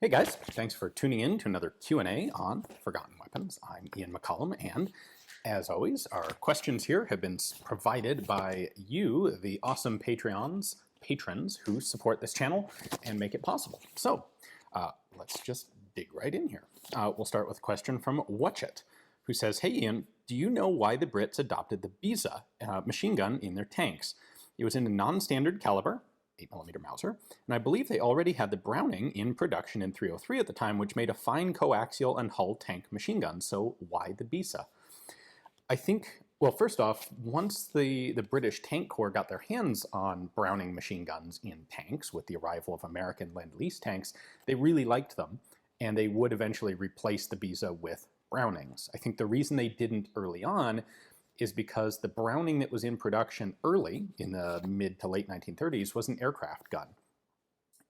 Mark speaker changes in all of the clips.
Speaker 1: Hey guys, thanks for tuning in to another Q&A on Forgotten Weapons. I'm Ian McCollum, and as always, our questions here have been provided by you, the awesome patrons who support this channel and make it possible. So let's just dig right in here. We'll start with a question from Watchit, who says, "Hey Ian, do you know why the Brits adopted the Besa machine gun in their tanks? It was in a non-standard caliber, 8mm Mauser, and I believe they already had the Browning in production in 303 at the time, which made a fine coaxial and hull tank machine gun, so why the Besa?" I think, well, first off, once the British Tank Corps got their hands on Browning machine guns in tanks with the arrival of American Lend-Lease tanks, they really liked them, and they would eventually replace the Besa with Brownings. I think the reason they didn't early on is because the Browning that was in production early in the mid to late 1930s was an aircraft gun.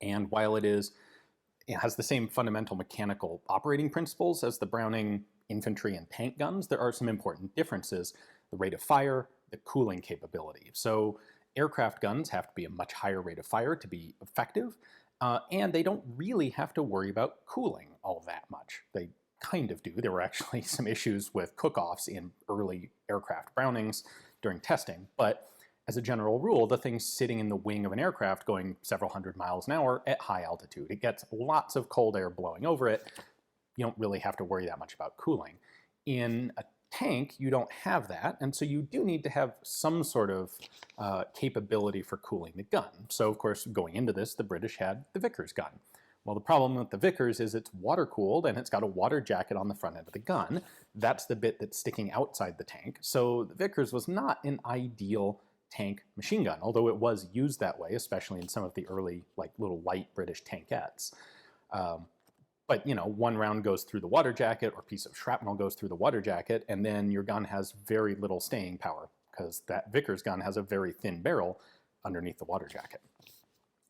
Speaker 1: And while it has the same fundamental mechanical operating principles as the Browning infantry and tank guns, there are some important differences: the rate of fire, the cooling capability. So aircraft guns have to be a much higher rate of fire to be effective, and they don't really have to worry about cooling all that much. They kind of do. There were actually some issues with cook-offs in early aircraft Brownings during testing, but as a general rule, the thing's sitting in the wing of an aircraft going several hundred miles an hour at high altitude. It gets lots of cold air blowing over it. You don't really have to worry that much about cooling. In a tank, you don't have that, and so you do need to have some sort of capability for cooling the gun. So of course, going into this, the British had the Vickers gun. Well, the problem with the Vickers is it's water-cooled and it's got a water jacket on the front end of the gun. That's the bit that's sticking outside the tank. So the Vickers was not an ideal tank machine gun, although it was used that way, especially in some of the early, like, little light British tankettes. But, you know, one round goes through the water jacket, or a piece of shrapnel goes through the water jacket, and then your gun has very little staying power, because that Vickers gun has a very thin barrel underneath the water jacket.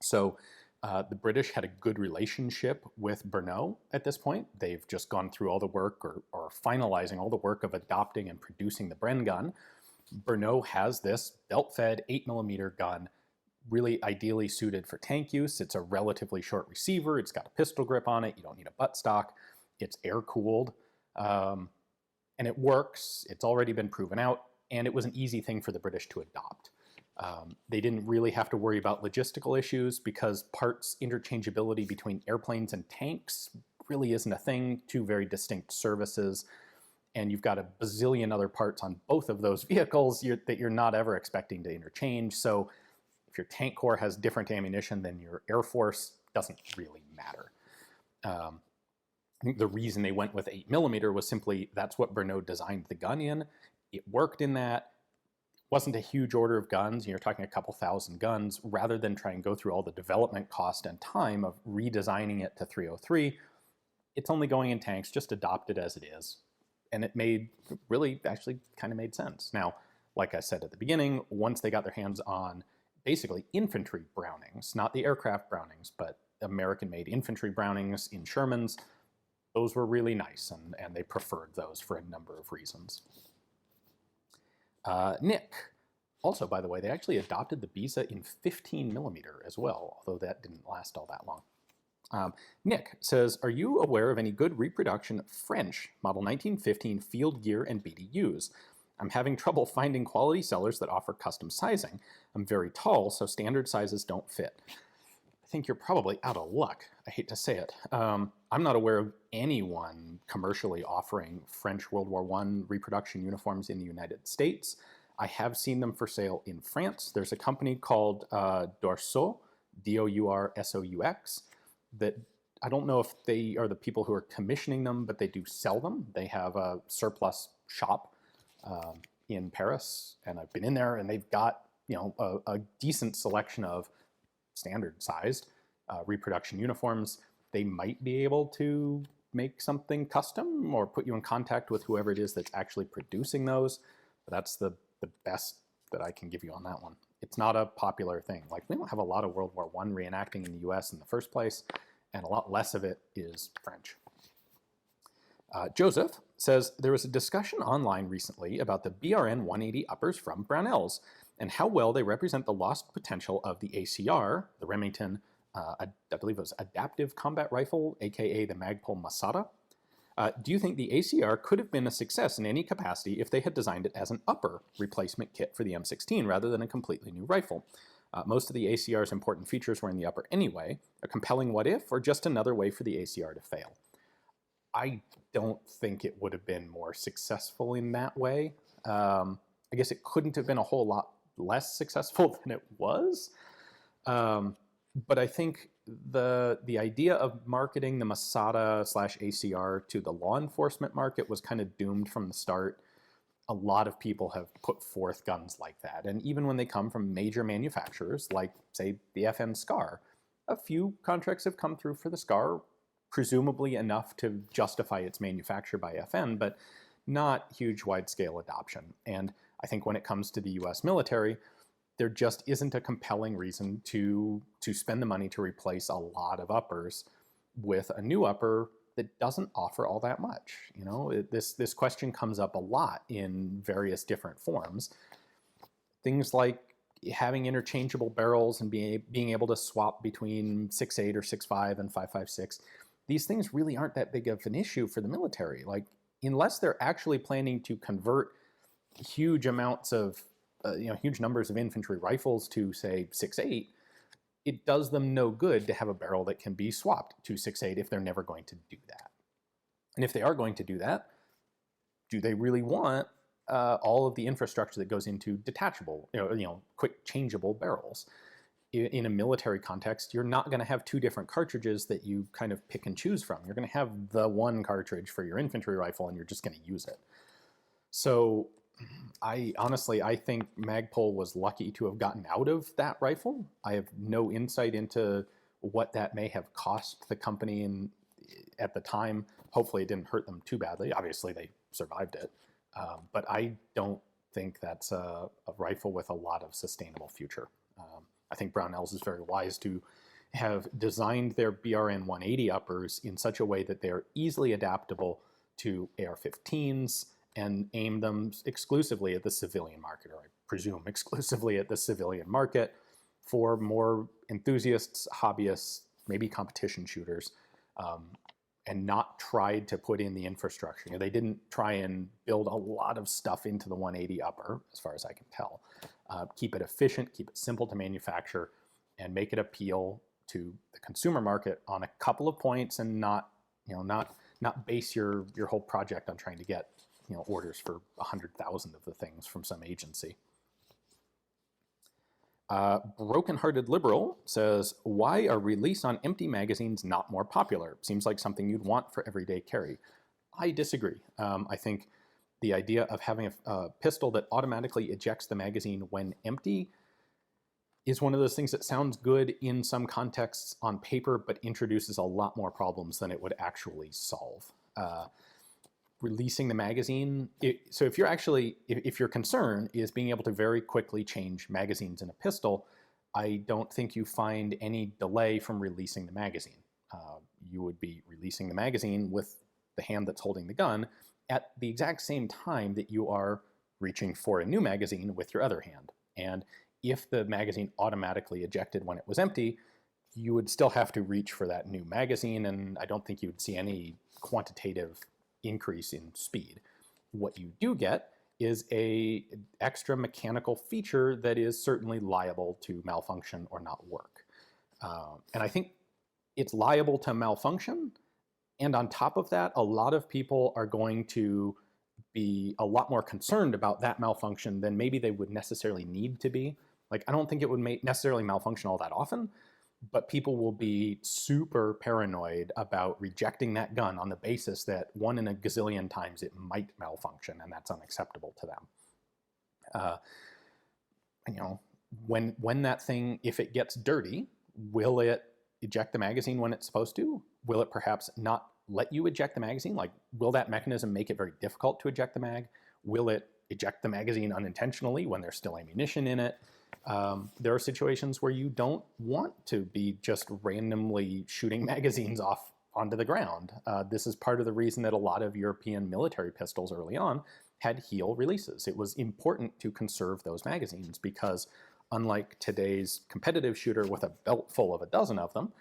Speaker 1: So the British had a good relationship with Bernot at this point. They've just gone through all the work, or finalizing all the work of adopting and producing the Bren gun. Bernot has this belt-fed 8mm gun, really ideally suited for tank use. It's a relatively short receiver. It's got a pistol grip on it. You don't need a buttstock. It's air-cooled, and it works. It's already been proven out, and it was an easy thing for the British to adopt. They didn't really have to worry about logistical issues because parts interchangeability between airplanes and tanks really isn't a thing. Two very distinct services, and you've got a bazillion other parts on both of those vehicles that you're not ever expecting to interchange. So if your tank corps has different ammunition than your Air Force, doesn't really matter. I think the reason they went with 8mm was simply that's what Bernot designed the gun in. It worked in that. Wasn't a huge order of guns. You're talking a couple thousand guns. Rather than try and go through all the development cost and time of redesigning it to 303, it's only going in tanks. Just adopt it as it is. And it actually kind of made sense. Now, like I said at the beginning, once they got their hands on basically infantry Brownings, not the aircraft Brownings, but American-made infantry Brownings in Shermans, those were really nice, and they preferred those for a number of reasons. Nick, also, by the way, they actually adopted the Besa in 15mm as well, although that didn't last all that long. Nick says, "Are you aware of any good reproduction French Model 1915 field gear and BDUs? I'm having trouble finding quality sellers that offer custom sizing. I'm very tall, so standard sizes don't fit." I think you're probably out of luck. I hate to say it. I'm not aware of anyone commercially offering French World War I reproduction uniforms in the United States. I have seen them for sale in France. There's a company called Doursoux, D-O-U-R-S-O-U-X, that I don't know if they are the people who are commissioning them, but they do sell them. They have a surplus shop in Paris, and I've been in there, and they've got, you know, a decent selection of standard-sized reproduction uniforms. They might be able to make something custom or put you in contact with whoever it is that's actually producing those, but that's the best that I can give you on that one. It's not a popular thing. Like, we don't have a lot of World War I reenacting in the US in the first place, and a lot less of it is French. Joseph says, "There was a discussion online recently about the BRN 180 uppers from Brownells and how well they represent the lost potential of the ACR, the Remington I believe it was Adaptive Combat Rifle, aka the Magpul Masada. Do you think the ACR could have been a success in any capacity if they had designed it as an upper replacement kit for the M16 rather than a completely new rifle? Most of the ACR's important features were in the upper anyway. A compelling what if, or just another way for the ACR to fail? I don't think it would have been more successful in that way. I guess it couldn't have been a whole lot less successful than it was. But I think the idea of marketing the Masada / ACR to the law enforcement market was kind of doomed from the start. A lot of people have put forth guns like that. And even when they come from major manufacturers, like, say, the FN SCAR, a few contracts have come through for the SCAR, presumably enough to justify its manufacture by FN, but not huge wide-scale adoption. And I think when it comes to the US military, there just isn't a compelling reason to spend the money to replace a lot of uppers with a new upper that doesn't offer all that much. You know, this question comes up a lot in various different forms. Things like having interchangeable barrels and being able to swap between 6.8 or 6.5 and 5.56. These things really aren't that big of an issue for the military. Like, unless they're actually planning to convert huge amounts of huge numbers of infantry rifles to, say, 6.8, it does them no good to have a barrel that can be swapped to 6.8 if they're never going to do that. And if they are going to do that, do they really want all of the infrastructure that goes into detachable, quick changeable barrels? In a military context, you're not going to have two different cartridges that you kind of pick and choose from. You're going to have the one cartridge for your infantry rifle, and you're just going to use it. So I think Magpul was lucky to have gotten out of that rifle. I have no insight into what that may have cost the company at the time. Hopefully it didn't hurt them too badly. Obviously they survived it. But I don't think that's a rifle with a lot of sustainable future. I think Brownells is very wise to have designed their BRN 180 uppers in such a way that they are easily adaptable to AR-15s and aim them exclusively at the civilian market, or I presume exclusively at the civilian market for more enthusiasts, hobbyists, maybe competition shooters, and not tried to put in the infrastructure. They didn't try and build a lot of stuff into the 180 upper, as far as I can tell. Keep it efficient, keep it simple to manufacture, and make it appeal to the consumer market on a couple of points, and not base your whole project on trying to get orders for 100,000 of the things from some agency. Broken-hearted liberal says, why are release on empty magazines not more popular? Seems like something you'd want for everyday carry. I disagree. I think the idea of having a pistol that automatically ejects the magazine when empty is one of those things that sounds good in some contexts on paper, but introduces a lot more problems than it would actually solve. Releasing the magazine, so if your concern is being able to very quickly change magazines in a pistol, I don't think you find any delay from releasing the magazine. You would be releasing the magazine with the hand that's holding the gun at the exact same time that you are reaching for a new magazine with your other hand. And if the magazine automatically ejected when it was empty, you would still have to reach for that new magazine, and I don't think you would see any quantitative increase in speed. What you do get is a extra mechanical feature that is certainly liable to malfunction or not work. And I think it's liable to malfunction. And on top of that, a lot of people are going to be a lot more concerned about that malfunction than maybe they would necessarily need to be. Like, I don't think it would necessarily malfunction all that often, but people will be super paranoid about rejecting that gun on the basis that 1 in a gazillion times it might malfunction, and that's unacceptable to them. When that thing, if it gets dirty, will it eject the magazine when it's supposed to? Will it perhaps not let you eject the magazine? Like, will that mechanism make it very difficult to eject the mag? Will it eject the magazine unintentionally when there's still ammunition in it? There are situations where you don't want to be just randomly shooting magazines off onto the ground. This is part of the reason that a lot of European military pistols early on had heel releases. It was important to conserve those magazines because unlike today's competitive shooter with a belt full of a dozen of them,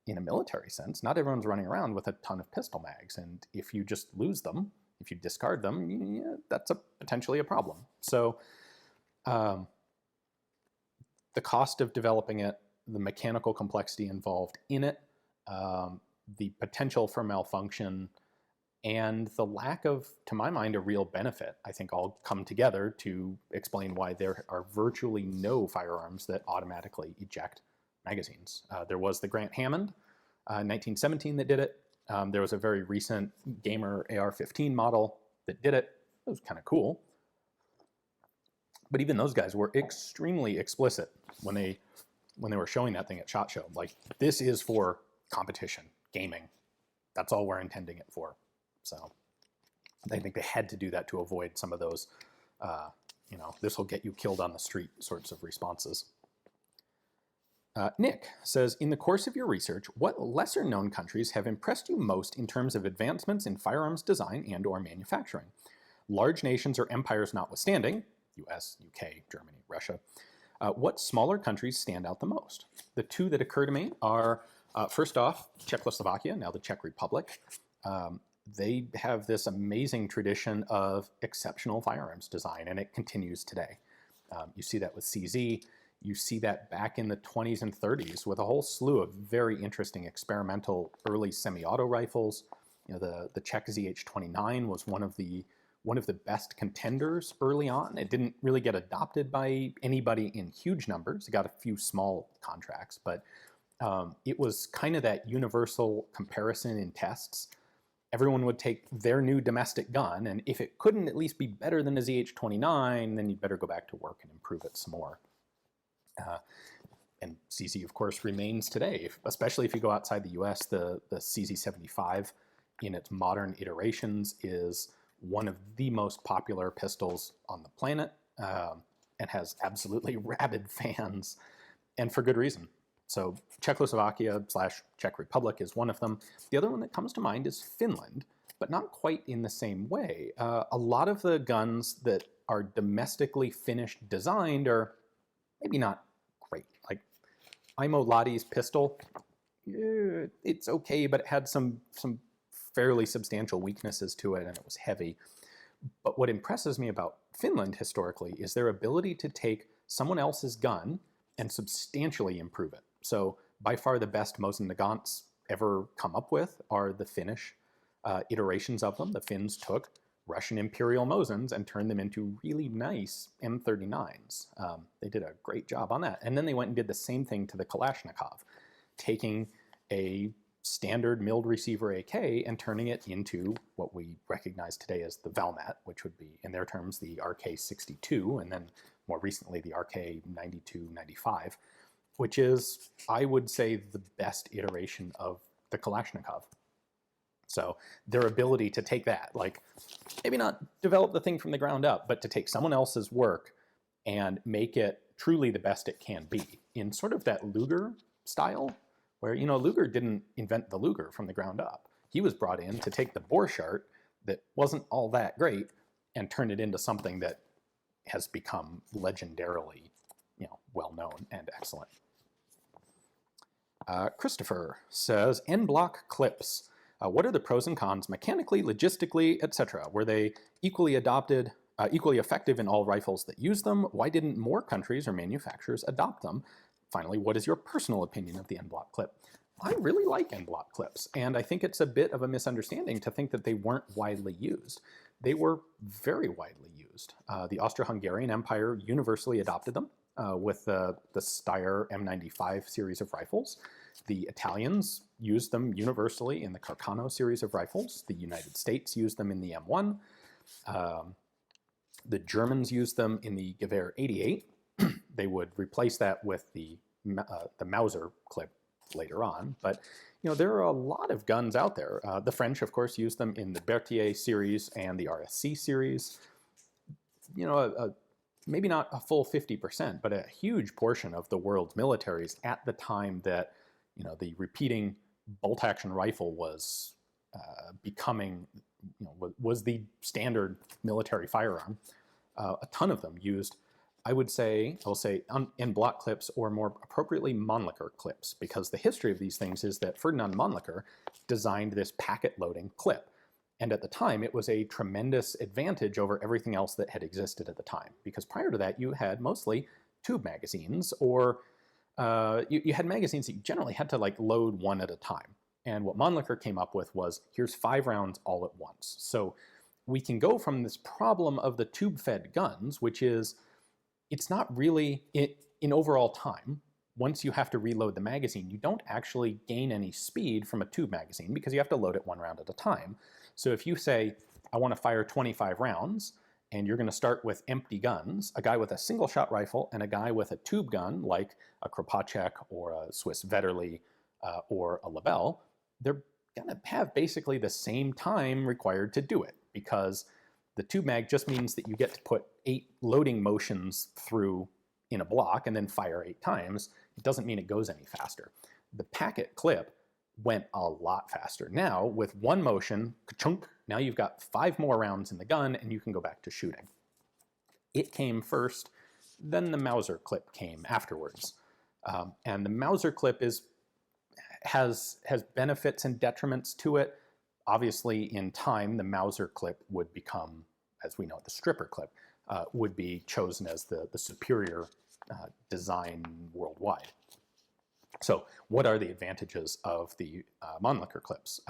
Speaker 1: in a military sense, not everyone's running around with a ton of pistol mags. And if you just lose them, if you discard them, yeah, that's potentially a problem. So the cost of developing it, the mechanical complexity involved in it, the potential for malfunction, and the lack of, to my mind, a real benefit, I think all come together to explain why there are virtually no firearms that automatically eject magazines. There was the Grant Hammond, 1917, that did it. There was a very recent Gamer AR-15 model that did it. It was kind of cool. But even those guys were extremely explicit when they were showing that thing at SHOT Show. Like, this is for competition, gaming. That's all we're intending it for. So I think they had to do that to avoid some of those, this will get you killed on the street sorts of responses. Nick says, in the course of your research, what lesser known countries have impressed you most in terms of advancements in firearms design and or manufacturing? Large nations or empires notwithstanding, US, UK, Germany, Russia, what smaller countries stand out the most? The two that occur to me are, first off, Czechoslovakia, now the Czech Republic. They have this amazing tradition of exceptional firearms design, and it continues today. You see that with CZ. You see that back in the 20s and 30s with a whole slew of very interesting experimental early semi-auto rifles. The Czech ZH-29 was one of the best contenders early on. It didn't really get adopted by anybody in huge numbers. It got a few small contracts, but it was kind of that universal comparison in tests. Everyone would take their new domestic gun, and if it couldn't at least be better than a ZH-29, then you'd better go back to work and improve it some more. And CZ, of course, remains today, especially if you go outside the US. The CZ75 in its modern iterations is one of the most popular pistols on the planet, and has absolutely rabid fans, and for good reason. So Czechoslovakia / Czech Republic is one of them. The other one that comes to mind is Finland, but not quite in the same way. A lot of the guns that are domestically finished designed are maybe not great. Like Imo Lahti's pistol, it's okay, but it had some fairly substantial weaknesses to it, and it was heavy. But what impresses me about Finland historically is their ability to take someone else's gun and substantially improve it. So by far the best Mosin Nagants ever come up with are the Finnish iterations of them. The Finns took Russian Imperial Mosins and turned them into really nice M39s. They did a great job on that. And then they went and did the same thing to the Kalashnikov, taking a standard milled receiver AK and turning it into what we recognize today as the Valmet, which would be, in their terms, the RK62, and then more recently the RK92, 95, which is, I would say, the best iteration of the Kalashnikov. So their ability to take that, like maybe not develop the thing from the ground up, but to take someone else's work and make it truly the best it can be in sort of that Luger style, where, Luger didn't invent the Luger from the ground up. He was brought in to take the Borchardt that wasn't all that great and turn it into something that has become legendarily, well-known and excellent. Christopher says, En-bloc clips. What are the pros and cons mechanically, logistically, etc.? Were they equally effective in all rifles that use them? Why didn't more countries or manufacturers adopt them? Finally, what is your personal opinion of the En-bloc clip? I really like En-bloc clips, and I think it's a bit of a misunderstanding to think that they weren't widely used. They were very widely used. The Austro-Hungarian Empire universally adopted them with the Steyr M95 series of rifles. The Italians used them universally in the Carcano series of rifles. The United States used them in the M1. The Germans used them in the Gewehr 88. They would replace that with the Mauser clip later on. But there are a lot of guns out there. The French, of course, used them in the Berthier series and the RSC series. Maybe not a full 50%, but a huge portion of the world's militaries at the time that the repeating bolt-action rifle was becoming, was the standard military firearm. A ton of them used I would say, I'll say en-bloc clips, or more appropriately Mannlicher clips, because the history of these things is that Ferdinand Mannlicher designed this packet loading clip. And at the time, it was a tremendous advantage over everything else that had existed at the time, because prior to that, you had mostly tube magazines, or you had magazines that you generally had to like load one at a time. And what Mannlicher came up with was, here's 5 rounds all at once. So we can go from this problem of the tube-fed guns, which is, it's not really, in overall time, once you have to reload the magazine, you don't actually gain any speed from a tube magazine because you have to load it 1 round at a time. So if you say, I want to fire 25 rounds, and you're going to start with empty guns, a guy with a single shot rifle and a guy with a tube gun, like a Kropatschek or a Swiss Vetterli or a Lebel, they're going to have basically the same time required to do it, because the tube mag just means that you get to put 8 loading motions through in a block and then fire 8 times. It doesn't mean it goes any faster. The packet clip went a lot faster. Now, with 1 motion, ka-chunk, now you've got 5 more rounds in the gun and you can go back to shooting. It came first, then the Mauser clip came afterwards. And the Mauser clip has benefits and detriments to it. Obviously, in time, the Mauser clip would become, as we know, the stripper clip would be chosen as the superior design worldwide. So what are the advantages of the Mannlicher clips?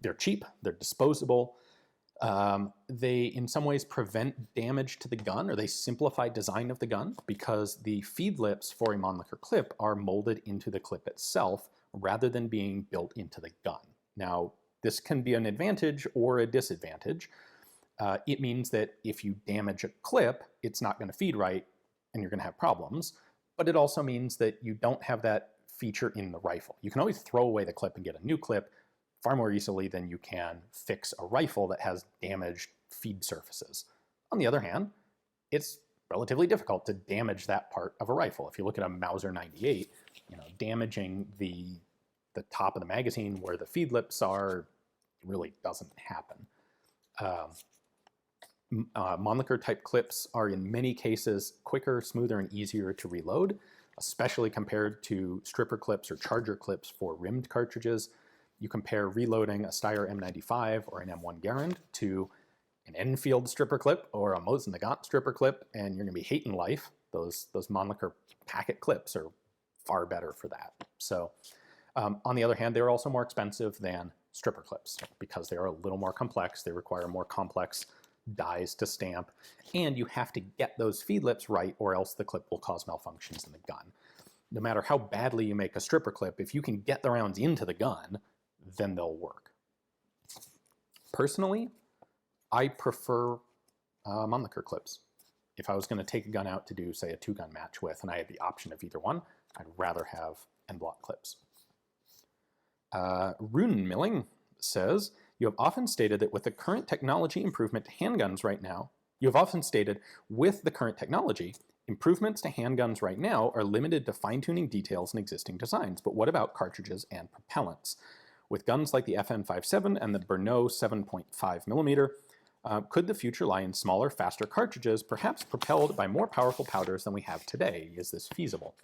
Speaker 1: They're cheap, they're disposable, they in some ways prevent damage to the gun, or they simplify design of the gun, because the feed lips for a Mannlicher clip are molded into the clip itself rather than being built into the gun. Now, this can be an advantage or a disadvantage. It means that if you damage a clip, it's not going to feed right and you're going to have problems. But it also means that you don't have that feature in the rifle. You can always throw away the clip and get a new clip far more easily than you can fix a rifle that has damaged feed surfaces. On the other hand, it's relatively difficult to damage that part of a rifle. If you look at a Mauser 98, damaging the top of the magazine where the feed lips are really doesn't happen. Mannlicher type clips are in many cases quicker, smoother, and easier to reload, especially compared to stripper clips or charger clips for rimmed cartridges. You compare reloading a Steyr M95 or an M1 Garand to an Enfield stripper clip or a Mosin Nagant stripper clip, and you're going to be hating life. Those Mannlicher packet clips are far better for that. So on the other hand, they're also more expensive than stripper clips because they are a little more complex. They require more complex dies to stamp, and you have to get those feed lips right, or else the clip will cause malfunctions in the gun. No matter how badly you make a stripper clip, if you can get the rounds into the gun, then they'll work. Personally, I prefer Mannlicher clips. If I was going to take a gun out to do, say, a 2-gun match with, and I had the option of either one, I'd rather have En-bloc clips. Rune Milling says, you have often stated that with the current technology improvement to handguns right now, improvements to handguns right now are limited to fine-tuning details in existing designs, but what about cartridges and propellants? With guns like the FN57 and the Bernot 7.5mm, could the future lie in smaller, faster cartridges, perhaps propelled by more powerful powders than we have today? Is this feasible?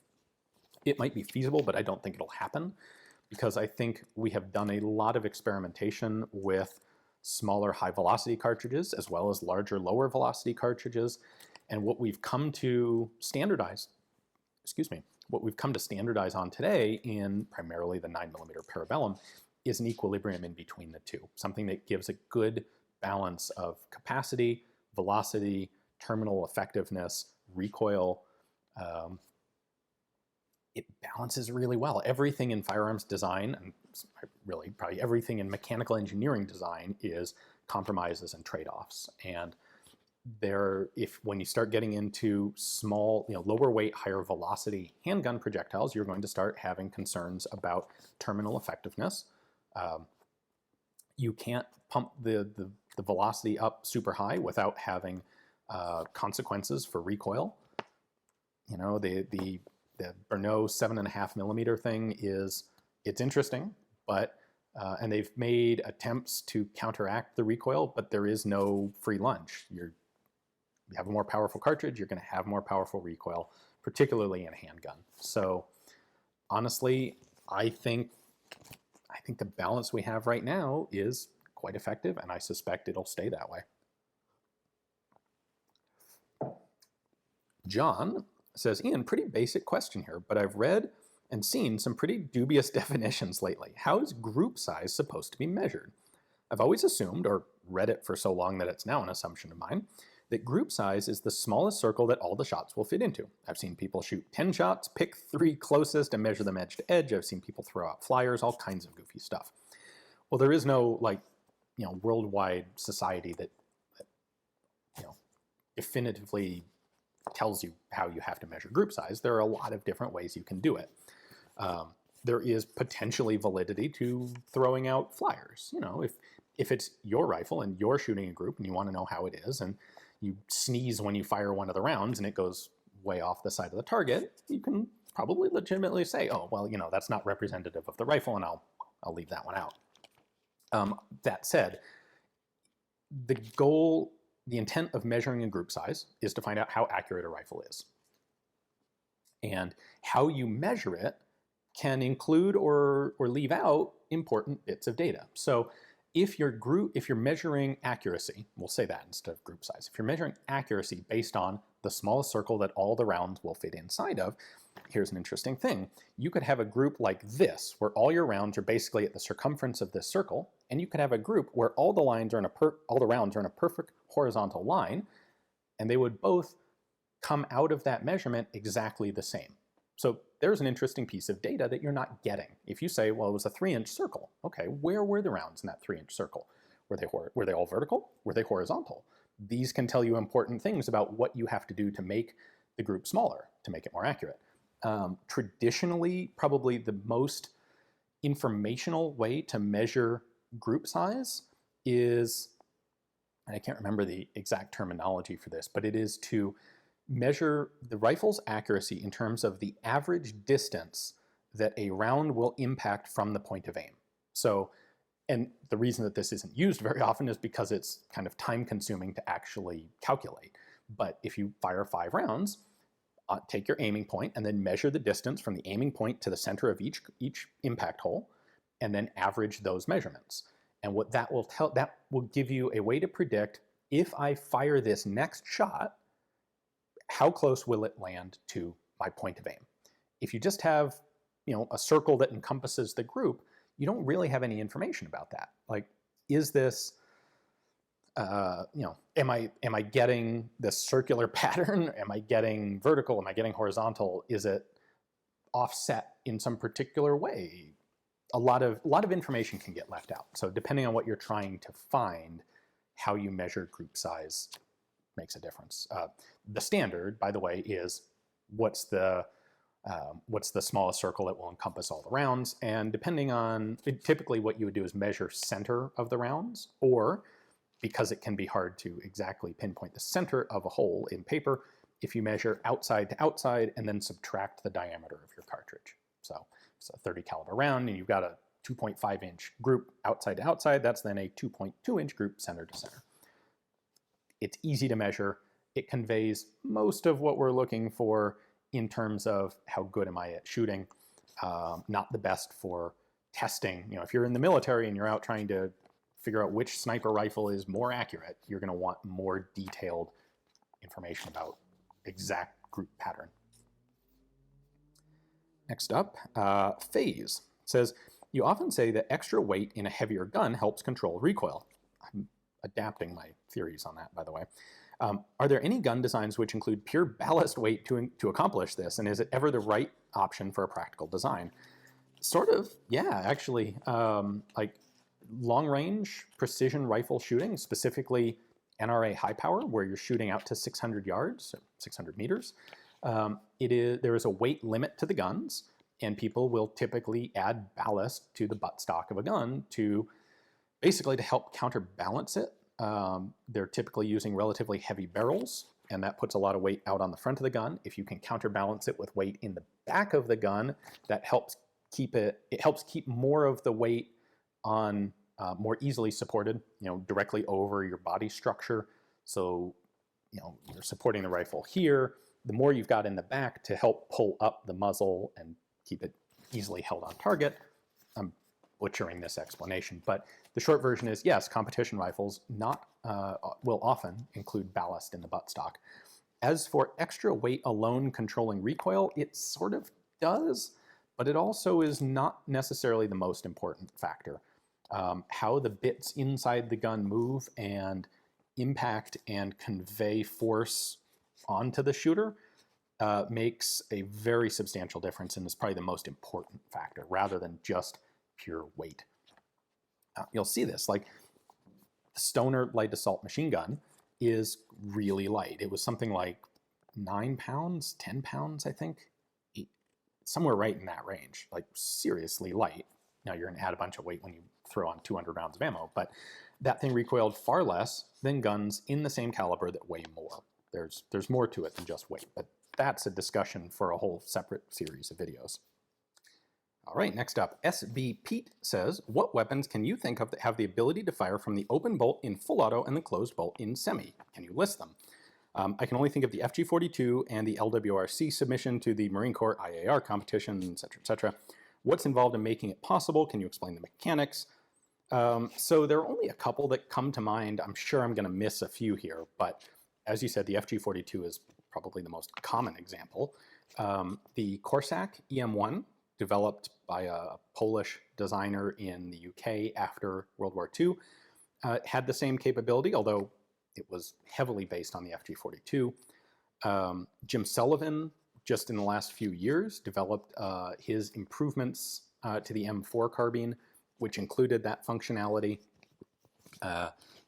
Speaker 1: It might be feasible, but I don't think it'll happen, because I think we have done a lot of experimentation with smaller high-velocity cartridges as well as larger lower-velocity cartridges, and what we've come to standardize, on today in primarily the 9mm Parabellum is an equilibrium in between the two, something that gives a good balance of capacity, velocity, terminal effectiveness, recoil. It balances really well. Everything in firearms design, and really probably everything in mechanical engineering design, is compromises and trade-offs. And when you start getting into small, lower weight, higher velocity handgun projectiles, you're going to start having concerns about terminal effectiveness. You can't pump the velocity up super high without having consequences for recoil. The Bernot 7.5mm thing it's interesting, but and they've made attempts to counteract the recoil, but there is no free lunch. you have a more powerful cartridge, you're going to have more powerful recoil, particularly in a handgun. So honestly, I think the balance we have right now is quite effective, and I suspect it'll stay that way. John says, Ian, pretty basic question here, but I've read and seen some pretty dubious definitions lately. How is group size supposed to be measured? I've always assumed, or read it for so long that it's now an assumption of mine, that group size is the smallest circle that all the shots will fit into. I've seen people shoot 10 shots, pick 3 closest and measure them edge to edge. I've seen people throw out flyers, all kinds of goofy stuff. Well, there is no worldwide society that definitively tells you how you have to measure group size. There are a lot of different ways you can do it. There is potentially validity to throwing out flyers. If it's your rifle and you're shooting a group and you want to know how it is, and you sneeze when you fire one of the rounds and it goes way off the side of the target, you can probably legitimately say, oh, well, that's not representative of the rifle, and I'll leave that one out. That said, the intent of measuring a group size is to find out how accurate a rifle is. And how you measure it can include or leave out important bits of data. So if you're measuring accuracy, we'll say that instead of group size. If you're measuring accuracy based on the smallest circle that all the rounds will fit inside of, here's an interesting thing. You could have a group like this, where all your rounds are basically at the circumference of this circle, and you could have a group where all the rounds are in a perfect horizontal line, and they would both come out of that measurement exactly the same. So there's an interesting piece of data that you're not getting. If you say, well, it was a 3-inch circle, okay, where were the rounds in that 3-inch circle? Were they all vertical? Were they horizontal? These can tell you important things about what you have to do to make the group smaller, to make it more accurate. Traditionally, probably the most informational way to measure group size is, and I can't remember the exact terminology for this, but it is to measure the rifle's accuracy in terms of the average distance that a round will impact from the point of aim. So, and the reason that this isn't used very often is because it's kind of time consuming to actually calculate. But if you fire 5 rounds, take your aiming point and then measure the distance from the aiming point to the center of each impact hole, and then average those measurements. And what that will give you a way to predict, if I fire this next shot, how close will it land to my point of aim? If you just have, a circle that encompasses the group, you don't really have any information about that. Like, is this, am I getting this circular pattern? Am I getting vertical? Am I getting horizontal? Is it offset in some particular way? A lot of information can get left out. So depending on what you're trying to find, how you measure group size makes a difference. The standard, by the way, is what's the smallest circle that will encompass all the rounds, and depending on, typically what you would do is measure center of the rounds, or because it can be hard to exactly pinpoint the center of a hole in paper, if you measure outside to outside and then subtract the diameter of your cartridge. So it's a 30 caliber round and you've got a 2.5 inch group outside to outside, that's then a 2.2 inch group center to center. It's easy to measure. It conveys most of what we're looking for in terms of how good am I at shooting. Not the best for testing. If you're in the military and you're out trying to figure out which sniper rifle is more accurate, you're going to want more detailed information about exact group pattern. Next up, Phase says, you often say that extra weight in a heavier gun helps control recoil. I'm adapting my theories on that, by the way. Are there any gun designs which include pure ballast weight to accomplish this, and is it ever the right option for a practical design? Sort of, yeah, actually. Like long-range precision rifle shooting, specifically NRA high power, where you're shooting out to 600 yards, so 600 meters, there is a weight limit to the guns, and people will typically add ballast to the buttstock of a gun to basically to help counterbalance it. They're typically using relatively heavy barrels, and that puts a lot of weight out on the front of the gun. If you can counterbalance it with weight in the back of the gun, that helps keep more of the weight on more easily supported, directly over your body structure. So you're supporting the rifle here. The more you've got in the back to help pull up the muzzle and keep it easily held on target. I'm butchering this explanation, but the short version is yes, competition rifles will often include ballast in the buttstock. As for extra weight alone controlling recoil, it sort of does, but it also is not necessarily the most important factor. How the bits inside the gun move and impact and convey force onto the shooter makes a very substantial difference and is probably the most important factor rather than just pure weight. You'll see this, like the Stoner light assault machine gun is really light. It was something like 9 pounds, 10 pounds, I think, somewhere right in that range, like seriously light. Now you're gonna add a bunch of weight when you throw on 200 rounds of ammo, but that thing recoiled far less than guns in the same caliber that weigh more. There's more to it than just weight, but that's a discussion for a whole separate series of videos. All right, next up, SB Pete says, what weapons can you think of that have the ability to fire from the open bolt in full auto and the closed bolt in semi? Can you list them? I can only think of the FG42 and the LWRC submission to the Marine Corps IAR competition, etc., etc. What's involved in making it possible? Can you explain the mechanics? So there are only a couple that come to mind. I'm sure I'm going to miss a few here, but as you said, the FG42 is probably the most common example. The Corsac EM1, developed by a Polish designer in the UK after World War II, had the same capability, although it was heavily based on the FG42. Jim Sullivan, just in the last few years, developed his improvements to the M4 carbine, which included that functionality.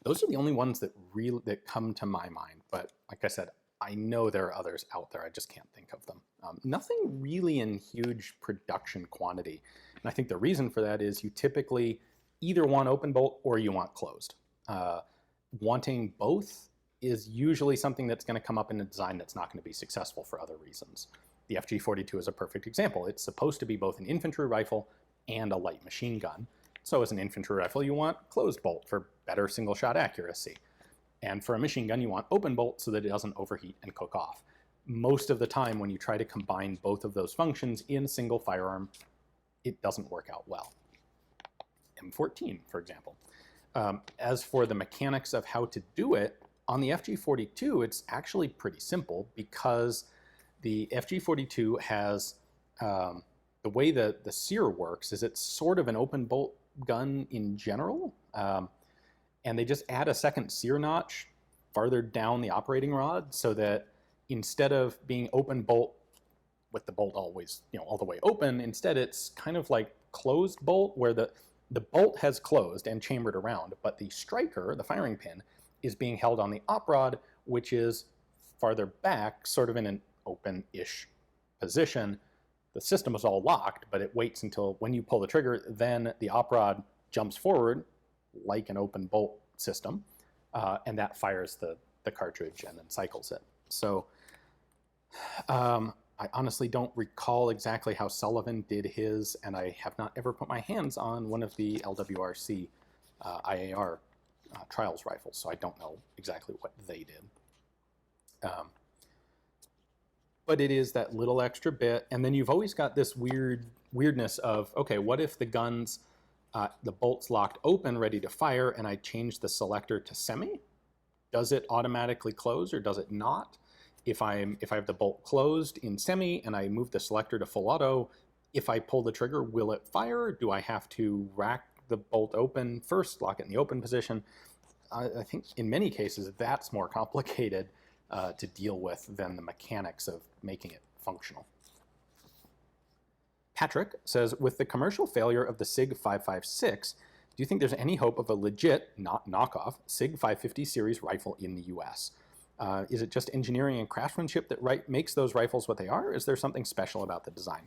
Speaker 1: Those are the only ones that come to my mind. But like I said, I know there are others out there. I just can't think of them. Nothing really in huge production quantity. And I think the reason for that is you typically either want open bolt or you want closed. Wanting both is usually something that's going to come up in a design that's not going to be successful for other reasons. The FG42 is a perfect example. It's supposed to be both an infantry rifle and a light machine gun. So as an infantry rifle, you want closed bolt for better single shot accuracy. And for a machine gun, you want open bolt so that it doesn't overheat and cook off. Most of the time when you try to combine both of those functions in a single firearm, it doesn't work out well. M14, for example. As for the mechanics of how to do it, on the FG42, it's actually pretty simple because the FG42 has, the way the sear works is it's sort of an open bolt gun in general. And they just add a second sear notch farther down the operating rod so that instead of being open bolt with the bolt always, all the way open, instead it's kind of like closed bolt where the bolt has closed and chambered around, but the striker, the firing pin, is being held on the op rod, which is farther back, sort of in an open-ish position. The system is all locked, but it waits until when you pull the trigger, then the op rod jumps forward like an open bolt system, and that fires the cartridge and then cycles it. So I honestly don't recall exactly how Sullivan did his, and I have not ever put my hands on one of the LWRC IAR trials rifles, so I don't know exactly what they did. But it is that little extra bit, and then you've always got this weirdness of, okay, what if the gun's the bolt's locked open, ready to fire, and I change the selector to semi? Does it automatically close or does it not? If I have the bolt closed in semi and I move the selector to full auto, if I pull the trigger, will it fire? Do I have to rack the bolt open first, lock it in the open position? I think in many cases that's more complicated to deal with than the mechanics of making it functional. Patrick says, with the commercial failure of the SIG 556, do you think there's any hope of a legit, not knockoff, SIG 550 series rifle in the US? Is it just engineering and craftsmanship that makes those rifles what they are? Or is there something special about the design?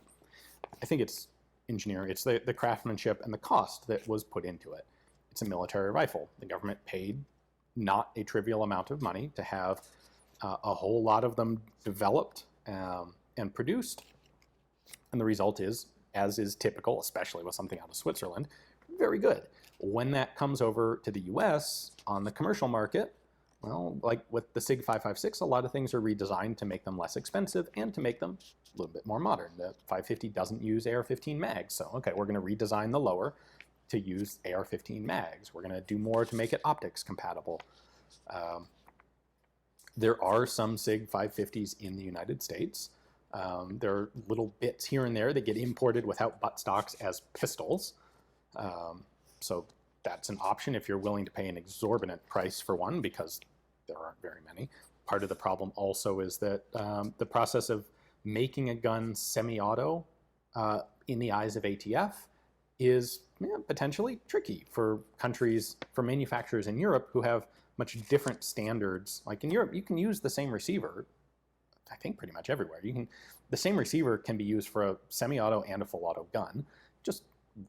Speaker 1: I think it's engineering. It's the craftsmanship and the cost that was put into it. It's a military rifle. The government paid not a trivial amount of money to have a whole lot of them developed and produced. And the result is, as is typical, especially with something out of Switzerland, very good. When that comes over to the US on the commercial market, Well, like with the SIG 556, a lot of things are redesigned to make them less expensive and to make them a little bit more modern. The 550 doesn't use AR-15 mags, so okay, we're going to redesign the lower to use AR-15 mags. We're going to do more to make it optics compatible. There are some SIG 550s in the United States. There are little bits here and there that get imported without buttstocks as pistols. So that's an option if you're willing to pay an exorbitant price for one, because there aren't very many. Part of the problem also is that the process of making a gun semi-auto in the eyes of ATF is potentially tricky for countries, for manufacturers in Europe who have much different standards. Like in Europe, you can use the same receiver, I think pretty much everywhere. The same receiver can be used for a semi-auto and a full auto gun. Just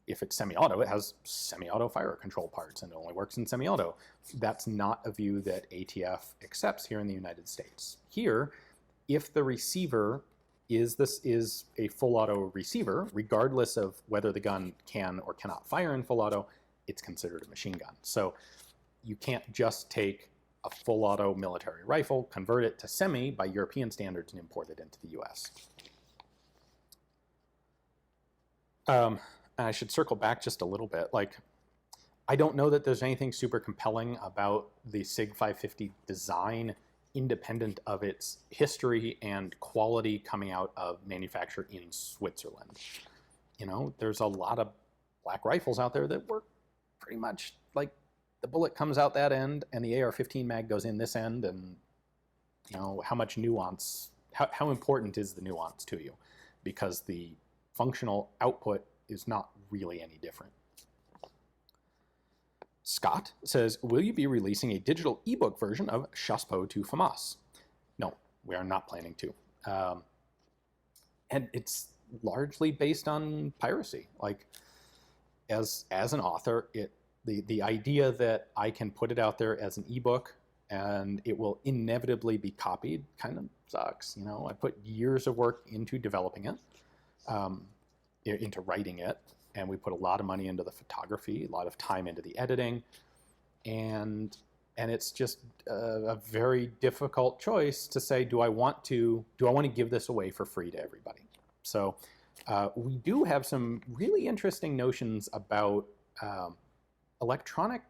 Speaker 1: if it's semi-auto, it has semi-auto fire control parts and it only works in semi-auto. That's not a view that ATF accepts here in the United States. Here, if the receiver is a full auto receiver, regardless of whether the gun can or cannot fire in full auto, it's considered a machine gun. So you can't just take a full auto military rifle, convert it to semi by European standards, and import it into the US. I should circle back just a little bit. Like, I don't know that there's anything super compelling about the SIG 550 design independent of its history and quality coming out of manufacture in Switzerland. You know, there's a lot of black rifles out there that work pretty much like the bullet comes out that end and the AR-15 mag goes in this end, and you know, how much nuance, how important is the nuance to you? Because the functional output is not really any different. Scott says, will you be releasing a digital ebook version of Chassepot to FAMAS? No, we are not planning to. And it's largely based on piracy. Like, as an author, the idea that I can put it out there as an ebook and it will inevitably be copied kind of sucks. You know, I put years of work into developing it, into writing it, and we put a lot of money into the photography, a lot of time into the editing, and it's just a very difficult choice to say, do I want to give this away for free to everybody? So we do have some really interesting notions about electronic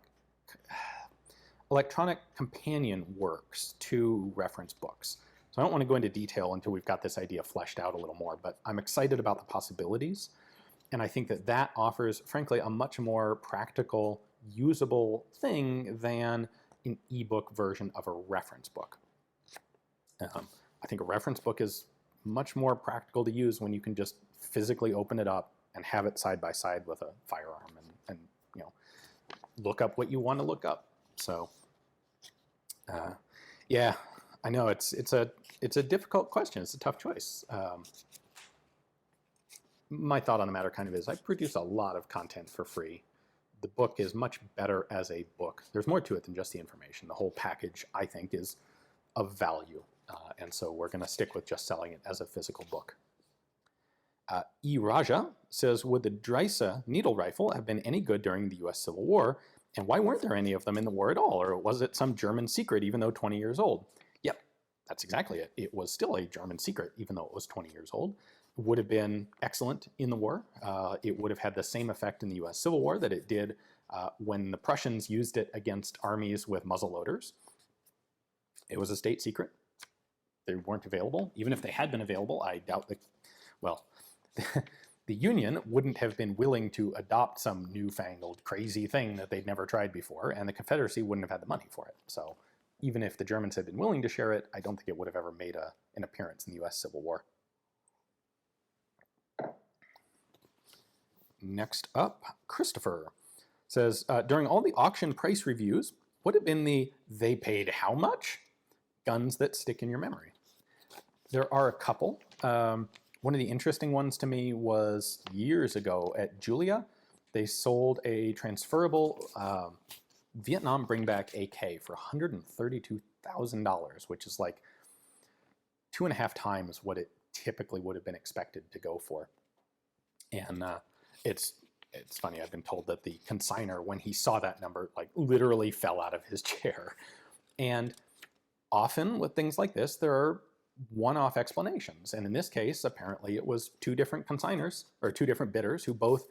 Speaker 1: companion works to reference books. So I don't want to go into detail until we've got this idea fleshed out a little more, but I'm excited about the possibilities. And I think that offers, frankly, a much more practical, usable thing than an ebook version of a reference book. I think a reference book is much more practical to use when you can just physically open it up and have it side by side with a firearm and you know, look up what you want to look up. So yeah, I know it's a difficult question. It's a tough choice. My thought on the matter kind of is I produce a lot of content for free. The book is much better as a book. There's more to it than just the information. The whole package, I think, is of value. And so we're going to stick with just selling it as a physical book. E. Raja says, would the Dreyse needle rifle have been any good during the US Civil War? And why weren't there any of them in the war at all? Or was it some German secret even though 20 years old? Yep, that's exactly it. It was still a German secret even though it was 20 years old. Would have been excellent in the war. It would have had the same effect in the US Civil War that it did when the Prussians used it against armies with muzzle loaders. It was a state secret. They weren't available. Even if they had been available, I doubt that, well, the Union wouldn't have been willing to adopt some newfangled crazy thing that they'd never tried before, and the Confederacy wouldn't have had the money for it. So even if the Germans had been willing to share it, I don't think it would have ever made an appearance in the US Civil War. Next up, Christopher says, during all the auction price reviews, what have been the they paid how much guns that stick in your memory? There are a couple. One of the interesting ones to me was years ago at Julia. They sold a transferable Vietnam bringback AK for $132,000, which is like 2.5 times what it typically would have been expected to go for. And it's funny, I've been told that the consignor, when he saw that number, like literally fell out of his chair. And often with things like this, there are one-off explanations. And in this case, apparently it was two different consigners, or two different bidders, who both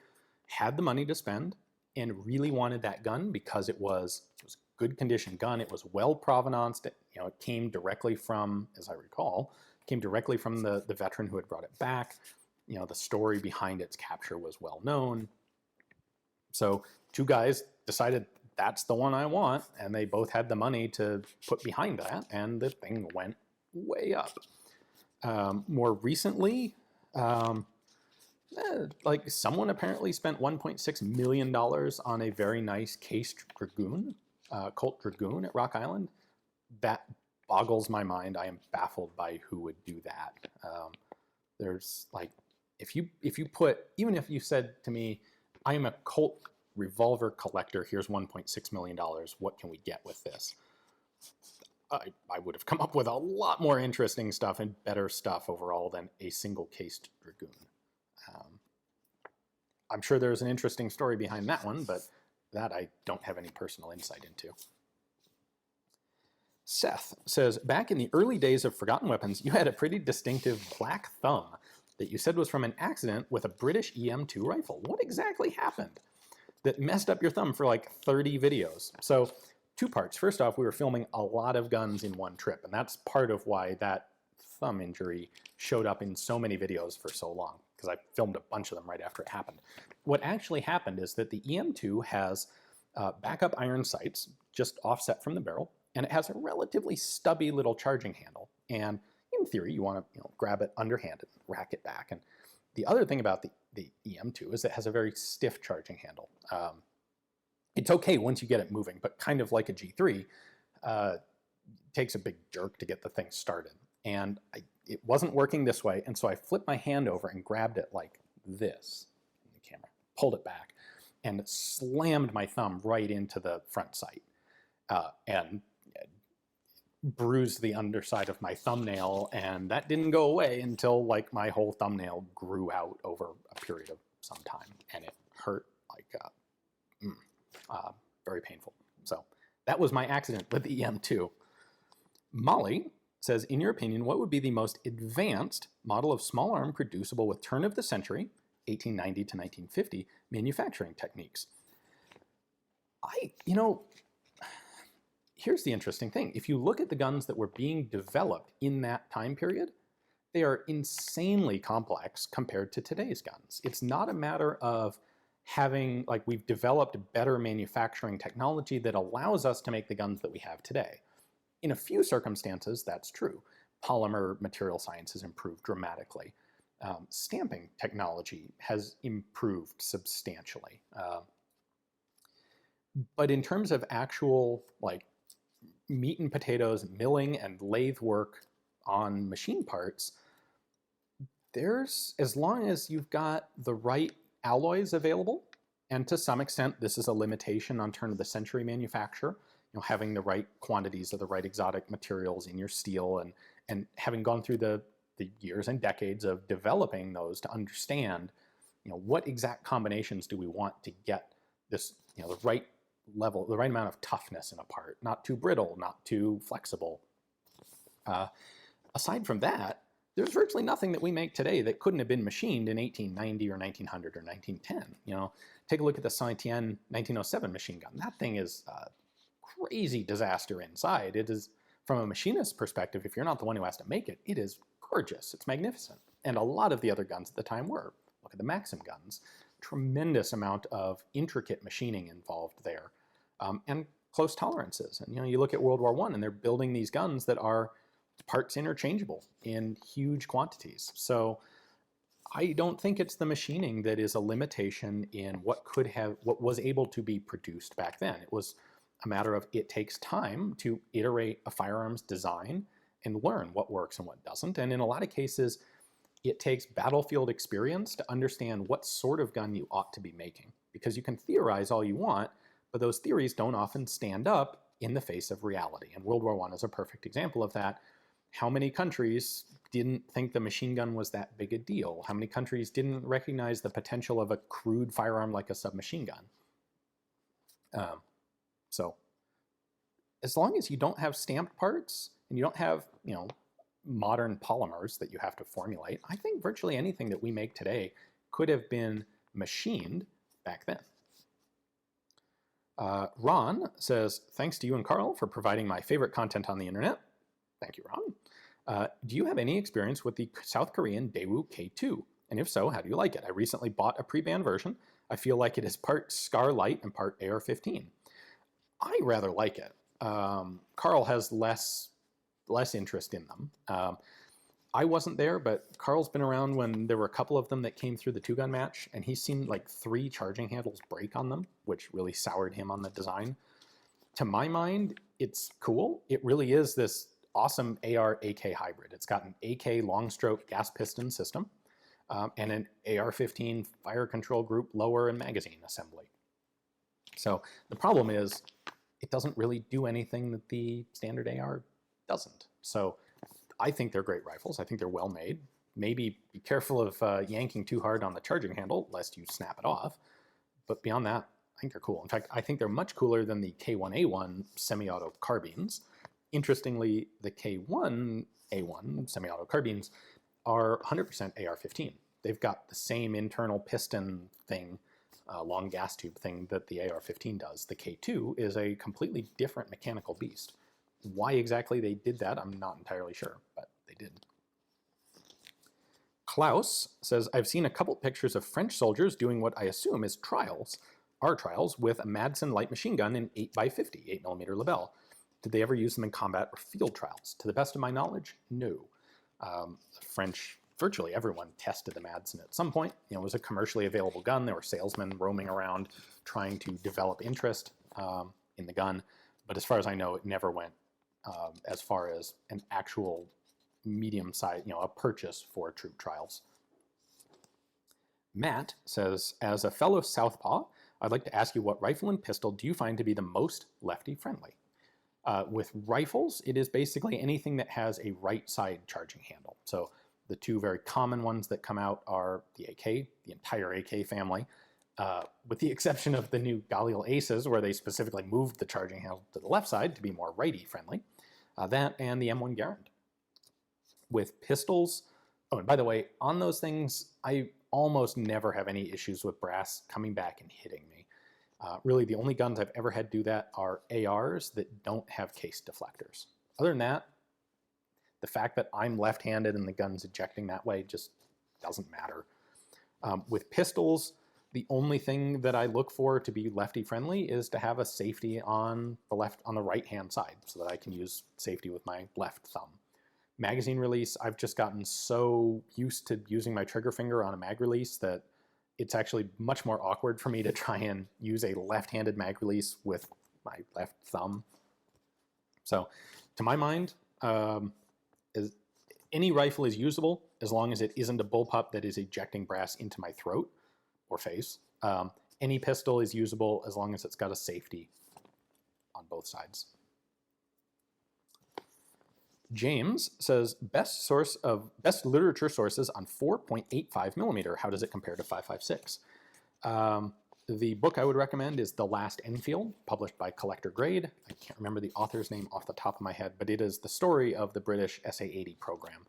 Speaker 1: had the money to spend and really wanted that gun because it was a good condition gun. It was well provenanced. It came directly from, as I recall, came directly from the veteran who had brought it back. The story behind its capture was well known. So two guys decided that's the one I want, and they both had the money to put behind that, and the thing went way up. More recently, like someone apparently spent $1.6 million on a very nice cased Dragoon, Colt Dragoon at Rock Island. That boggles my mind. I am baffled by who would do that. There's like, if you put, even if you said to me, I am a Colt revolver collector, here's $1.6 million, what can we get with this? I would have come up with a lot more interesting stuff and better stuff overall than a single cased Dragoon. I'm sure there's an interesting story behind that one, but that I don't have any personal insight into. Seth says, back in the early days of Forgotten Weapons, you had a pretty distinctive black thumb that you said was from an accident with a British EM2 rifle. What exactly happened that messed up your thumb for like 30 videos? So two parts. First off, we were filming a lot of guns in one trip, and that's part of why that thumb injury showed up in so many videos for so long, because I filmed a bunch of them right after it happened. What actually happened is that the EM2 has backup iron sights just offset from the barrel, and it has a relatively stubby little charging handle. And in theory, you want to grab it underhanded, rack it back. And the other thing about the EM2 is it has a very stiff charging handle. It's okay once you get it moving, but kind of like a G3, it takes a big jerk to get the thing started. And it wasn't working this way, and so I flipped my hand over and grabbed it like this in the camera, pulled it back, and slammed my thumb right into the front sight, and bruised the underside of my thumbnail, and that didn't go away until like my whole thumbnail grew out over a period of some time, and it hurt like very painful. So that was my accident with the EM2. Molly says, in your opinion, what would be the most advanced model of small arm producible with turn of the century, 1890 to 1950, manufacturing techniques? Here's the interesting thing. If you look at the guns that were being developed in that time period, they are insanely complex compared to today's guns. It's not a matter of having, like, we've developed better manufacturing technology that allows us to make the guns that we have today. In a few circumstances, that's true. Polymer material science has improved dramatically. Stamping technology has improved substantially. But in terms of actual, like, meat and potatoes, milling and lathe work on machine parts, as long as you've got the right alloys available, and to some extent this is a limitation on turn of the century manufacture, having the right quantities of the right exotic materials in your steel, and having gone through the years and decades of developing those to understand, what exact combinations do we want to get this, the right level, the right amount of toughness in a part, not too brittle, not too flexible. Aside from that, there's virtually nothing that we make today that couldn't have been machined in 1890 or 1900 or 1910. Take a look at the Saint-Étienne 1907 machine gun. That thing is a crazy disaster inside. It is, from a machinist's perspective, if you're not the one who has to make it, it is gorgeous. It's magnificent. And a lot of the other guns at the time were. Look at the Maxim guns. Tremendous amount of intricate machining involved there, and close tolerances. And you look at World War I, and they're building these guns that are parts interchangeable in huge quantities. So I don't think it's the machining that is a limitation in what was able to be produced back then. It was a matter of, it takes time to iterate a firearms design and learn what works and what doesn't. And in a lot of cases, it takes battlefield experience to understand what sort of gun you ought to be making. Because you can theorize all you want, but those theories don't often stand up in the face of reality. And World War I is a perfect example of that. How many countries didn't think the machine gun was that big a deal? How many countries didn't recognize the potential of a crude firearm like a submachine gun? So as long as you don't have stamped parts and you don't have, modern polymers that you have to formulate, I think virtually anything that we make today could have been machined back then. Ron says, thanks to you and Carl for providing my favorite content on the internet. Thank you, Ron. Do you have any experience with the South Korean Daewoo K2? And if so, how do you like it? I recently bought a pre-banned version. I feel like it is part Scar Light and part AR-15. I rather like it. Carl has less interest in them. I wasn't there, but Carl's been around when there were a couple of them that came through the two-gun match, and he's seen like 3 charging handles break on them, which really soured him on the design. To my mind, it's cool. It really is this awesome AR-AK hybrid. It's got an AK long-stroke gas piston system and an AR-15 fire control group lower and magazine assembly. So the problem is it doesn't really do anything that the standard AR doesn't. So I think they're great rifles. I think they're well made. Maybe be careful of yanking too hard on the charging handle lest you snap it off. But beyond that, I think they're cool. In fact, I think they're much cooler than the K1A1 semi-auto carbines. Interestingly, the K1A1 semi-auto carbines are 100% AR-15. They've got the same internal piston thing, long gas tube thing that the AR-15 does. The K2 is a completely different mechanical beast. Why exactly they did that, I'm not entirely sure, but they did. Klaus says, I've seen a couple pictures of French soldiers doing what I assume is trials with a Madsen light machine gun in 8x50, 8mm Lebel. Did they ever use them in combat or field trials? To the best of my knowledge, no. The French, virtually everyone tested the Madsen at some point. It was a commercially available gun. There were salesmen roaming around trying to develop interest in the gun. But as far as I know, it never went as far as an actual medium size, a purchase for troop trials. Matt says, as a fellow Southpaw, I'd like to ask you what rifle and pistol do you find to be the most lefty-friendly? With rifles, it is basically anything that has a right side charging handle. So the 2 very common ones that come out are the AK, the entire AK family, with the exception of the new Galil Aces, where they specifically moved the charging handle to the left side to be more righty-friendly. That and the M1 Garand. With pistols, oh, and by the way, on those things, I almost never have any issues with brass coming back and hitting me. Really, the only guns I've ever had do that are ARs that don't have case deflectors. Other than that, the fact that I'm left-handed and the gun's ejecting that way just doesn't matter. With pistols, the only thing that I look for to be lefty-friendly is to have a safety on the right-hand side so that I can use safety with my left thumb. Magazine release, I've just gotten so used to using my trigger finger on a mag release that it's actually much more awkward for me to try and use a left-handed mag release with my left thumb. So, to my mind, any rifle is usable as long as it isn't a bullpup that is ejecting brass into my throat or face. Any pistol is usable as long as it's got a safety on both sides. James says, best literature sources on 4.85mm. How does it compare to 5.56? The book I would recommend is The Last Enfield, published by Collector Grade. I can't remember the author's name off the top of my head, but it is the story of the British SA-80 program.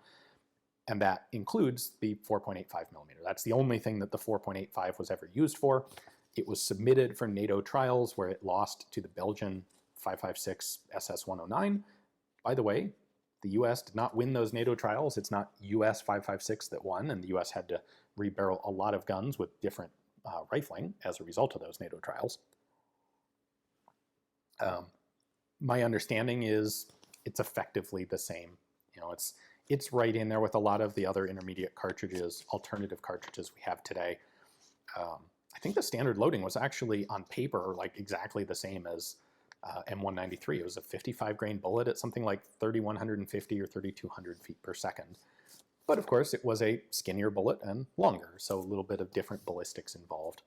Speaker 1: And that includes the 4.85mm. That's the only thing that the 4.85 was ever used for. It was submitted for NATO trials where it lost to the Belgian 5.56 SS-109. By the way, the US did not win those NATO trials. It's not US 5.56 that won, and the US had to rebarrel a lot of guns with different rifling as a result of those NATO trials. My understanding is it's effectively the same. It's right in there with a lot of the other intermediate cartridges, alternative cartridges we have today. I think the standard loading was actually on paper like exactly the same as M193. It was a 55 grain bullet at something like 3,150 or 3,200 feet per second. But of course, it was a skinnier bullet and longer, so a little bit of different ballistics involved.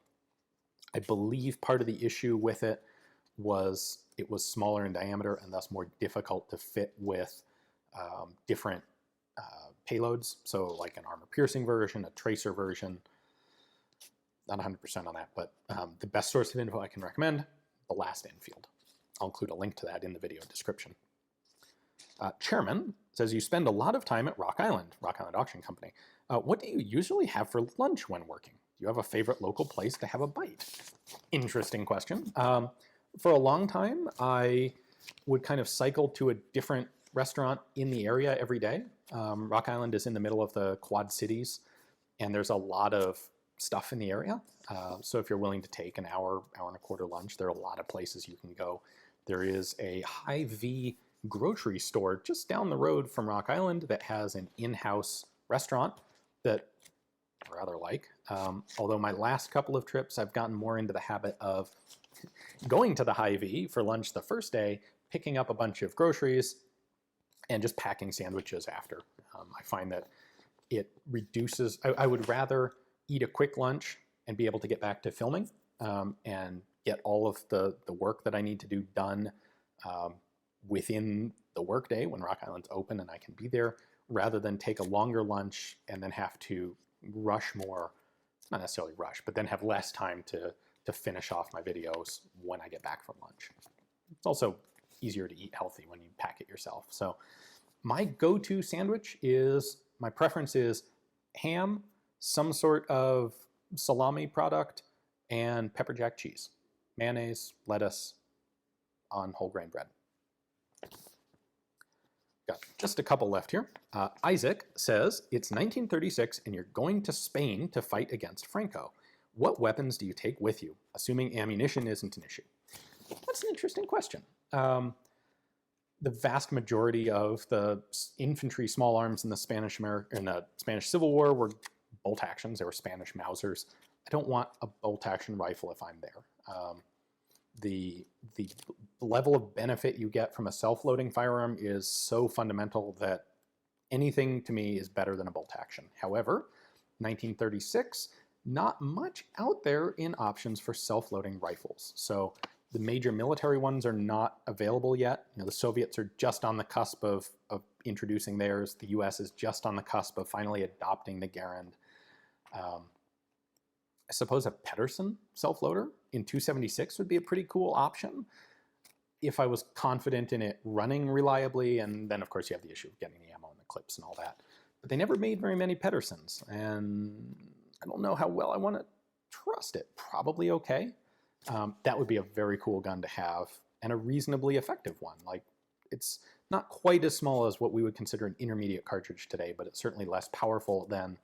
Speaker 1: I believe part of the issue with it was smaller in diameter and thus more difficult to fit with different payloads. So like an armor-piercing version, a tracer version. Not 100% on that, but the best source of info I can recommend, The Last Enfield. I'll include a link to that in the video description. Chairman says, you spend a lot of time at Rock Island Auction Company. What do you usually have for lunch when working? Do you have a favorite local place to have a bite? Interesting question. For a long time, I would kind of cycle to a different restaurant in the area every day. Rock Island is in the middle of the Quad Cities, and there's a lot of stuff in the area. So if you're willing to take an hour, hour and a quarter lunch, there are a lot of places you can go. There is a Hy-Vee grocery store just down the road from Rock Island that has an in-house restaurant that I rather like. Although my last couple of trips, I've gotten more into the habit of going to the Hy-Vee for lunch the first day, picking up a bunch of groceries, and just packing sandwiches after. I find that it reduces, I would rather eat a quick lunch and be able to get back to filming and get all of the work that I need to do done within the workday when Rock Island's open and I can be there, rather than take a longer lunch and then have to rush more, not necessarily rush, but then have less time to finish off my videos when I get back from lunch. It's also easier to eat healthy when you pack it yourself. So my go-to sandwich is, my preference is ham, some sort of salami product, and pepper jack cheese. Mayonnaise, lettuce on whole grain bread. Got just a couple left here. Isaac says, it's 1936 and you're going to Spain to fight against Franco. What weapons do you take with you, assuming ammunition isn't an issue? That's an interesting question. The vast majority of the infantry small arms in the Spanish Civil War were bolt actions. They were Spanish Mausers. I don't want a bolt action rifle if I'm there. The level of benefit you get from a self-loading firearm is so fundamental that anything to me is better than a bolt action. However, 1936, not much out there in options for self-loading rifles. So the major military ones are not available yet. You know, the Soviets are just on the cusp of introducing theirs. The US is just on the cusp of finally adopting the Garand. I suppose a Pedersen self-loader in 276 would be a pretty cool option if I was confident in it running reliably, and then of course you have the issue of getting the ammo and the clips and all that. But they never made very many Pedersens, and I don't know how well I want to trust it. Probably okay. That would be a very cool gun to have, and a reasonably effective one. Like, it's not quite as small as what we would consider an intermediate cartridge today, but it's certainly less powerful than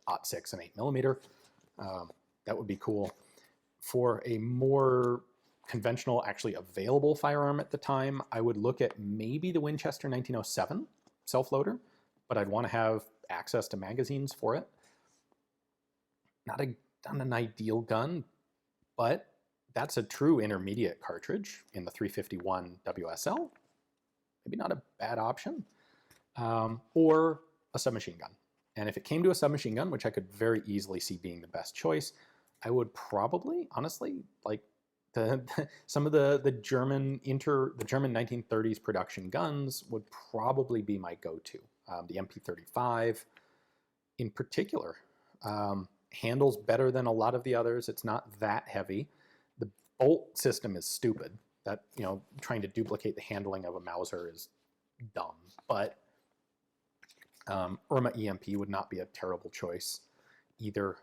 Speaker 1: .6 and 8mm. That would be cool. For a more conventional, actually available firearm at the time, I would look at maybe the Winchester 1907 self-loader, but I'd want to have access to magazines for it. Not an ideal gun, but that's a true intermediate cartridge in the 351 WSL. Maybe not a bad option. Or a submachine gun. And if it came to a submachine gun, which I could very easily see being the best choice, I would probably, honestly, like some of the German 1930s production guns would probably be my go-to. The MP35 in particular handles better than a lot of the others. It's not that heavy. The bolt system is stupid. That, you know, trying to duplicate the handling of a Mauser is dumb. But Irma EMP would not be a terrible choice either.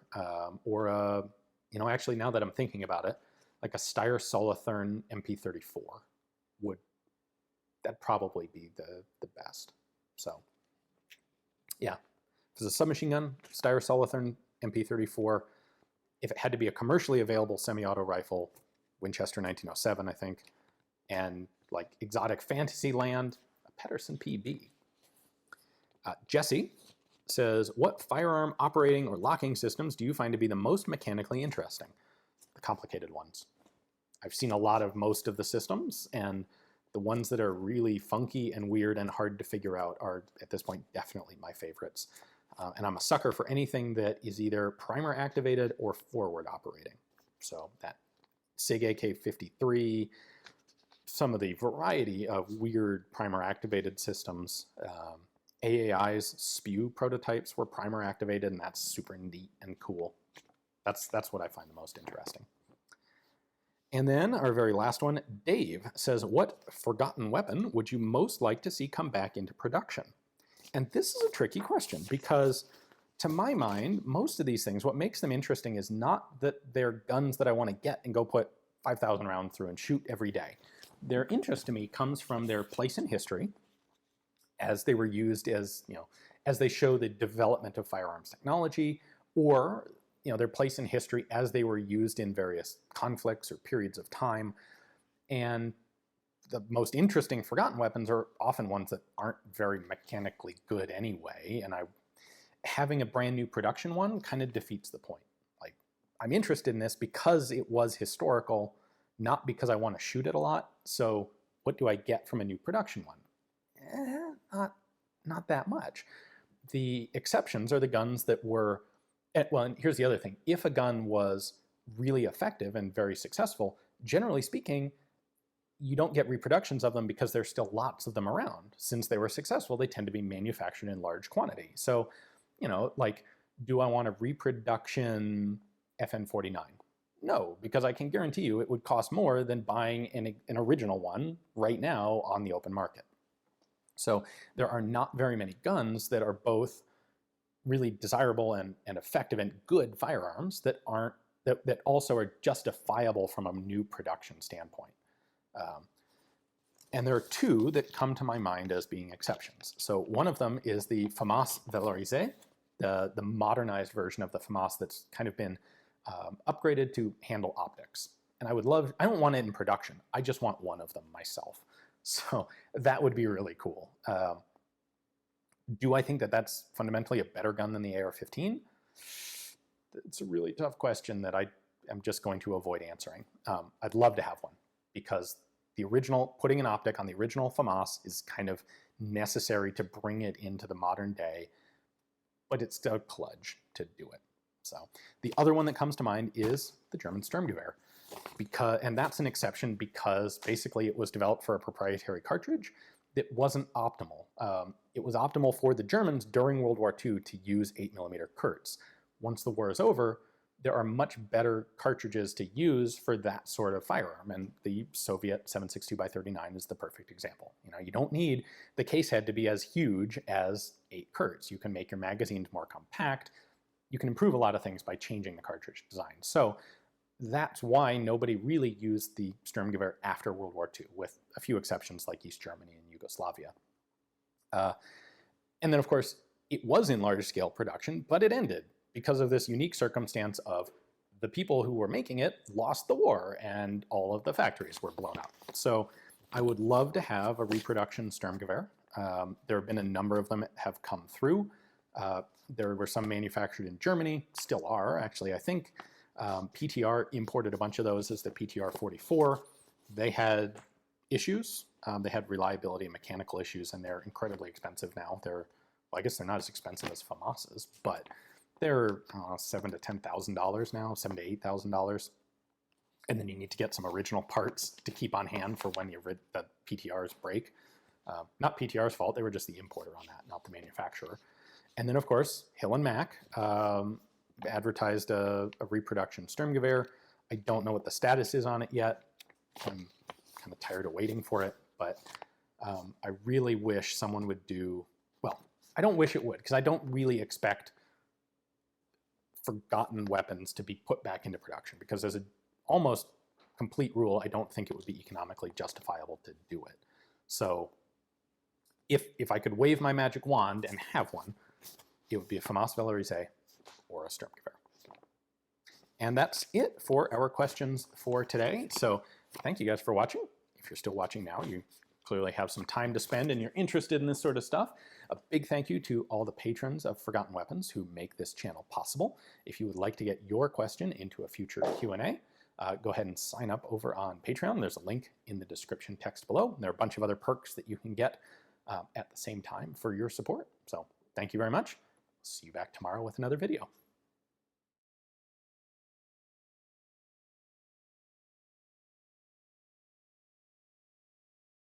Speaker 1: Or a, you know, actually now that I'm thinking about it, like a Steyr Solothurn MP34 that'd probably be the best. So yeah, if it's a submachine gun, Steyr Solothurn MP34. If it had to be a commercially available semi-auto rifle, Winchester 1907, I think, and like exotic fantasy land, a Pedersen PB. Jesse says, what firearm operating or locking systems do you find to be the most mechanically interesting? The complicated ones. I've seen a lot of most of the systems, and the ones that are really funky and weird and hard to figure out are, at this point, definitely my favorites. And I'm a sucker for anything that is either primer activated or forward operating. So that SIG AK-53, some of the variety of weird primer activated systems. AAI's spew prototypes were primer activated, and that's super neat and cool. That's what I find the most interesting. And then our very last one, Dave says, what forgotten weapon would you most like to see come back into production? And this is a tricky question because to my mind, most of these things, what makes them interesting is not that they're guns that I want to get and go put 5,000 rounds through and shoot every day. Their interest to me comes from their place in history as they were used as, as they show the development of firearms technology, or their place in history as they were used in various conflicts or periods of time. And the most interesting forgotten weapons are often ones that aren't very mechanically good anyway, and having a brand new production one kind of defeats the point. Like, I'm interested in this because it was historical, not because I want to shoot it a lot. So what do I get from a new production one? Not that much. The exceptions are the guns that were, well, and here's the other thing. If a gun was really effective and very successful, generally speaking, you don't get reproductions of them because there's still lots of them around. Since they were successful, they tend to be manufactured in large quantity. So, like, do I want a reproduction FN49? No, because I can guarantee you it would cost more than buying an original one right now on the open market. So there are not very many guns that are both really desirable and effective and good firearms that aren't that also are justifiable from a new production standpoint. And there are two that come to my mind as being exceptions. So one of them is the FAMAS Valorisé, the modernized version of the FAMAS that's kind of been upgraded to handle optics. And I don't want it in production. I just want one of them myself. So that would be really cool. Do I think that that's fundamentally a better gun than the AR-15? It's a really tough question that I am just going to avoid answering. I'd love to have one because putting an optic on the original FAMAS is kind of necessary to bring it into the modern day, but it's still a kludge to do it. So the other one that comes to mind is the German Sturmgewehr, and that's an exception because basically it was developed for a proprietary cartridge that wasn't optimal. It was optimal for the Germans during World War II to use 8mm Kurz. Once the war is over, there are much better cartridges to use for that sort of firearm, and the Soviet 7.62x39 is the perfect example. You don't need the case head to be as huge as 8 Kurz. You can make your magazines more compact. You can improve a lot of things by changing the cartridge design. So that's why nobody really used the Sturmgewehr after World War II, with a few exceptions like East Germany and Yugoslavia. And then, of course, it was in large-scale production, but it ended because of this unique circumstance of the people who were making it lost the war and all of the factories were blown up. So I would love to have a reproduction Sturmgewehr. There have been a number of them that have come through. There were some manufactured in Germany, still are, actually, I think. PTR imported a bunch of those as the PTR 44. They had issues. They had reliability and mechanical issues, and they're incredibly expensive now. Well, I guess they're not as expensive as FAMAS's, but they're $7,000 to $10,000 now, $7,000 to $8,000. And then you need to get some original parts to keep on hand for when the PTRs break. Not PTR's fault, they were just the importer on that, not the manufacturer. And then, of course, Hill and Mac advertised a reproduction Sturmgewehr. I don't know what the status is on it yet. I'm kind of tired of waiting for it, but I really wish someone would well, I don't wish it would, because I don't really expect forgotten weapons to be put back into production, because as an almost complete rule, I don't think it would be economically justifiable to do it. So if I could wave my magic wand and have one, it would be a FAMAS Valorisé or a Sturmgewehr. And that's it for our questions for today. So thank you guys for watching. If you're still watching now, you clearly have some time to spend and you're interested in this sort of stuff. A big thank you to all the patrons of Forgotten Weapons who make this channel possible. If you would like to get your question into a future Q&A, go ahead and sign up over on Patreon. There's a link in the description text below. There are a bunch of other perks that you can get at the same time for your support. So thank you very much. See you back tomorrow with another video.